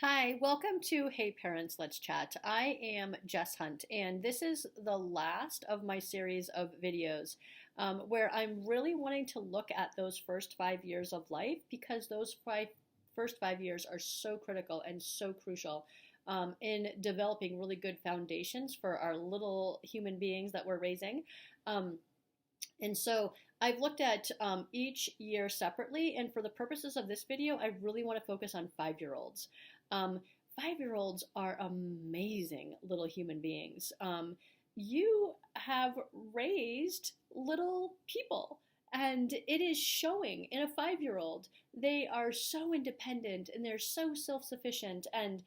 Hi, welcome to Hey Parents, Let's Chat. I am Jess Hunt, and this is the last of my series of videos where I'm really wanting to look at those first 5 years of life because those first 5 years are so critical and so crucial in developing really good foundations for our little human beings that we're raising. Um, and so I've looked at each year separately, and for the purposes of this video, I really want to focus on 5-year-olds. Um, 5-year-olds are amazing little human beings. You have raised little people, and it is showing in a 5-year-old. They are so independent and they're so self sufficient, and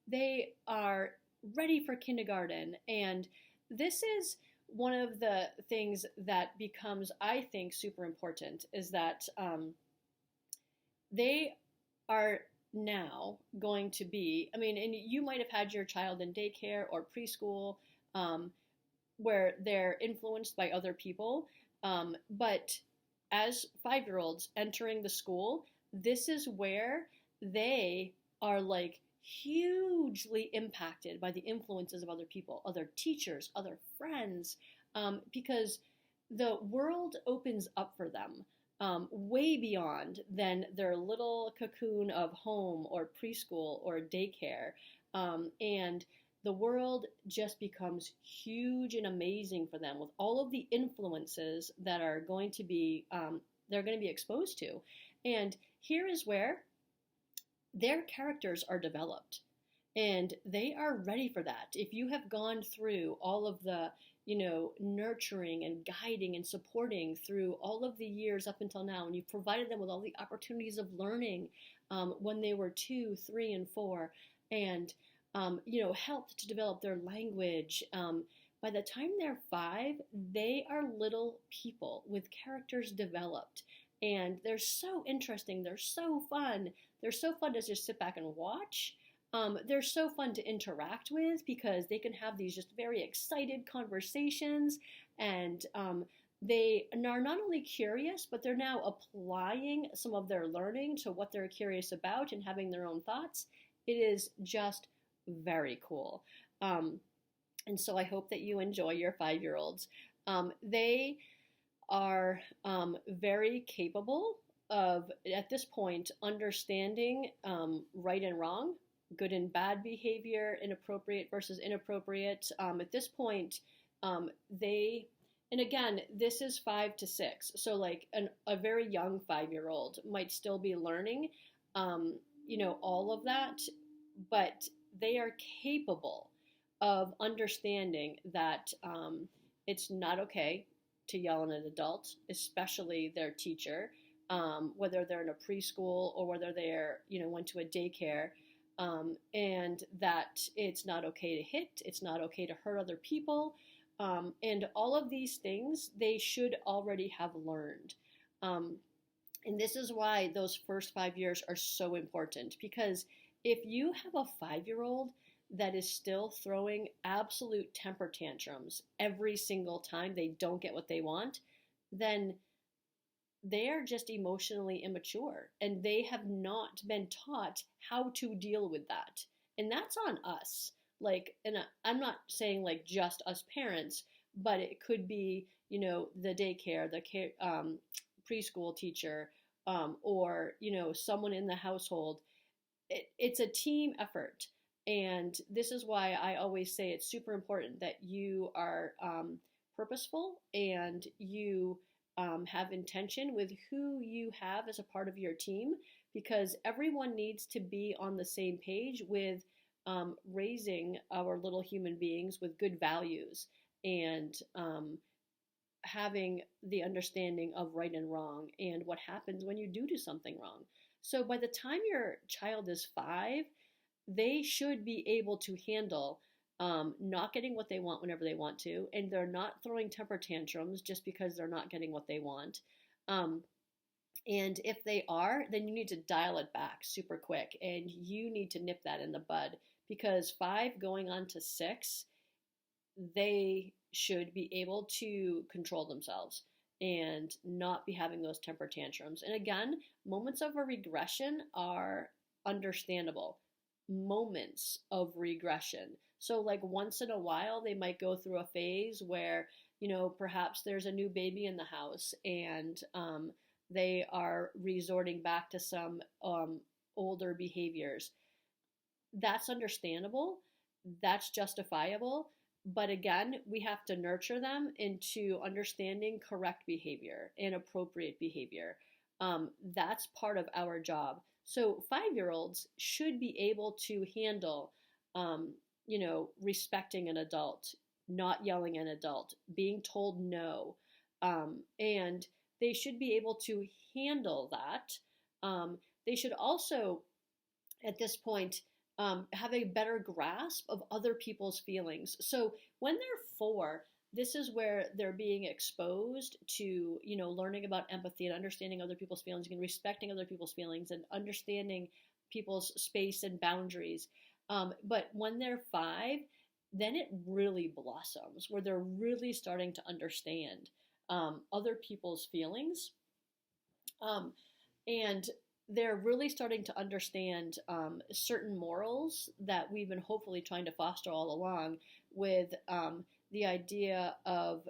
they are ready for kindergarten. And this is one of the things that becomes, I think, super important is that they are now going to be, I mean, and you might have had your child in daycare or preschool um, where they're influenced by other people. But as 5-year-olds entering the school, this is where they are like hugely impacted by the influences of other people, other teachers, other friends, because the world opens up for them way beyond than their little cocoon of home or preschool or daycare. And the world just becomes huge and amazing for them with all of the influences that are going to be they're going to be exposed to. And here is where their characters are developed and they are ready for that. If you have gone through all of the, nurturing and guiding and supporting through all of the years up until now, and you've provided them with all the opportunities of learning when they were 2, 3, and 4, and helped to develop their language. By the time they're 5, they are little people with characters developed. And they're so interesting. They're so fun. They're so fun to just sit back and watch. They're so fun to interact with because they can have these just very excited conversations. And they are not only curious, but they're now applying some of their learning to what they're curious about and having their own thoughts. It is just very cool. And so I hope that you enjoy your 5-year-olds. They are very capable of, at this point, understanding right and wrong, good and bad behavior, inappropriate versus inappropriate. At this point, and again, this is 5 to 6, so like a very young 5-year-old might still be learning, all of that, but they are capable of understanding that it's not okay to yell at an adult, especially their teacher, whether they're in a preschool or whether they're, went to a daycare, and that it's not okay to hit, it's not okay to hurt other people, and all of these things they should already have learned. And this is why those first 5 years are so important, because if you have a 5-year-old that is still throwing absolute temper tantrums every single time they don't get what they want, then they are just emotionally immature and they have not been taught how to deal with that. And that's on us. Like, and I'm not saying like just us parents, but it could be, the daycare, the preschool teacher, or, someone in the household. It's a team effort. And this is why I always say it's super important that you are purposeful and you have intention with who you have as a part of your team, because everyone needs to be on the same page with raising our little human beings with good values and having the understanding of right and wrong and what happens when you do something wrong. So by the time your child is 5, they should be able to handle not getting what they want whenever they want to, and they're not throwing temper tantrums just because they're not getting what they want. And if they are, then you need to dial it back super quick, and you need to nip that in the bud, because 5 going on to 6, they should be able to control themselves and not be having those temper tantrums. And again, moments of a regression are understandable. moments of regression. So, like once in a while, they might go through a phase where, perhaps there's a new baby in the house and they are resorting back to some older behaviors. That's understandable, that's justifiable. But again, we have to nurture them into understanding correct behavior and appropriate behavior. That's part of our job. So 5 year olds should be able to handle, respecting an adult, not yelling at an adult, being told no. And they should be able to handle that. They should also, at this point, have a better grasp of other people's feelings. So when they're 4, this is where they're being exposed to, learning about empathy and understanding other people's feelings and respecting other people's feelings and understanding people's space and boundaries. But when they're 5, then it really blossoms, where they're really starting to understand other people's feelings. And they're really starting to understand certain morals that we've been hopefully trying to foster all along, with the idea of,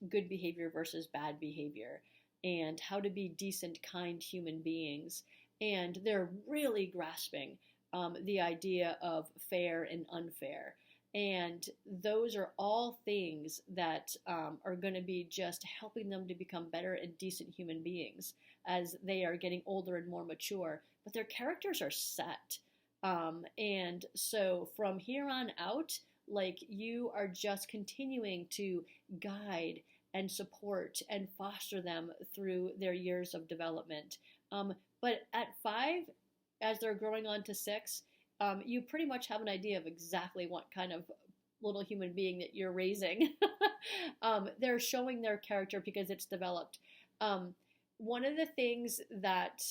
good behavior versus bad behavior, and how to be decent, kind human beings. And they're really grasping the idea of fair and unfair. And those are all things that are going to be just helping them to become better and decent human beings as they are getting older and more mature. But their characters are set. And so from here on out, like, you are just continuing to guide and support and foster them through their years of development. But at 5, as they're growing on to 6, you pretty much have an idea of exactly what kind of little human being that you're raising. They're showing their character because it's developed. One of the things that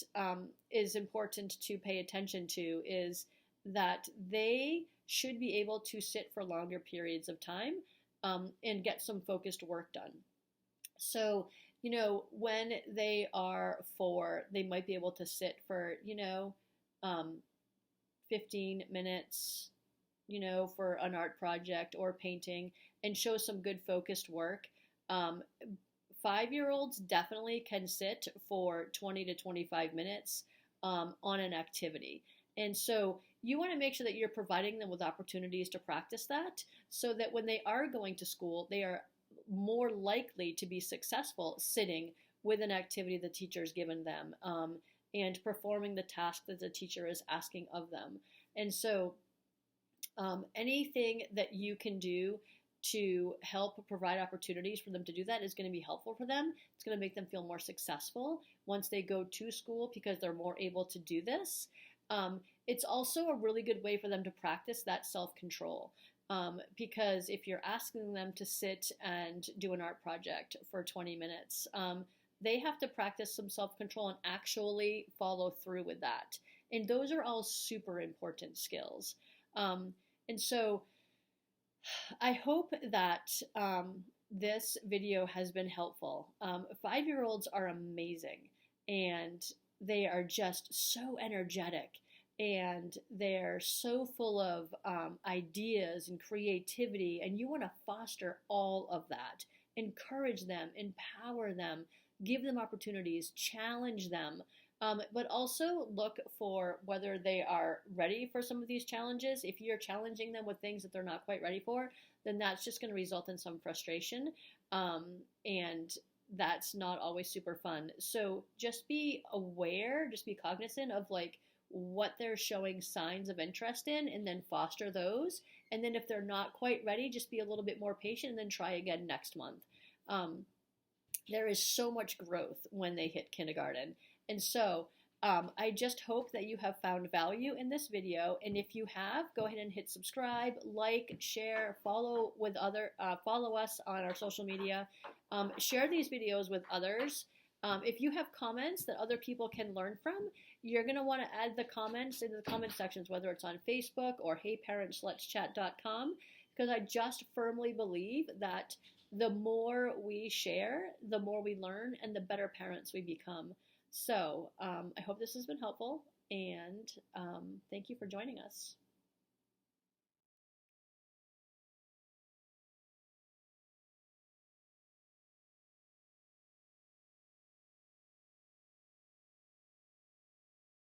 is important to pay attention to is that they should be able to sit for longer periods of time and get some focused work done. So, when they are 4, they might be able to sit for, 15 minutes, for an art project or painting, and show some good focused work. 5 year olds definitely can sit for 20 to 25 minutes on an activity. And so you want to make sure that you're providing them with opportunities to practice that, so that when they are going to school, they are more likely to be successful sitting with an activity the teacher's given them, and performing the task that the teacher is asking of them. And so anything that you can do to help provide opportunities for them to do that is going to be helpful for them. It's going to make them feel more successful once they go to school, because they're more able to do this. It's also a really good way for them to practice that self-control. Because if you're asking them to sit and do an art project for 20 minutes, they have to practice some self-control and actually follow through with that. And those are all super important skills. And so I hope that this video has been helpful. 5-year-olds are amazing, and they are just so energetic, and they're so full of ideas and creativity, and you want to foster all of that. Encourage them, empower them, give them opportunities, challenge them, but also look for whether they are ready for some of these challenges. If you're challenging them with things that they're not quite ready for, then that's just going to result in some frustration, and that's not always super fun. So just be aware, just be cognizant of like what they're showing signs of interest in, and then foster those. And then if they're not quite ready, just be a little bit more patient and then try again next month. There is so much growth when they hit kindergarten. And so I just hope that you have found value in this video. And if you have, go ahead and hit subscribe, like, share, follow us on our social media. Share these videos with others. If you have comments that other people can learn from, you're going to want to add the comments into the comment sections, whether it's on Facebook or heyparentsletschat.com, because I just firmly believe that the more we share, the more we learn, and the better parents we become. So I hope this has been helpful. And thank you for joining us.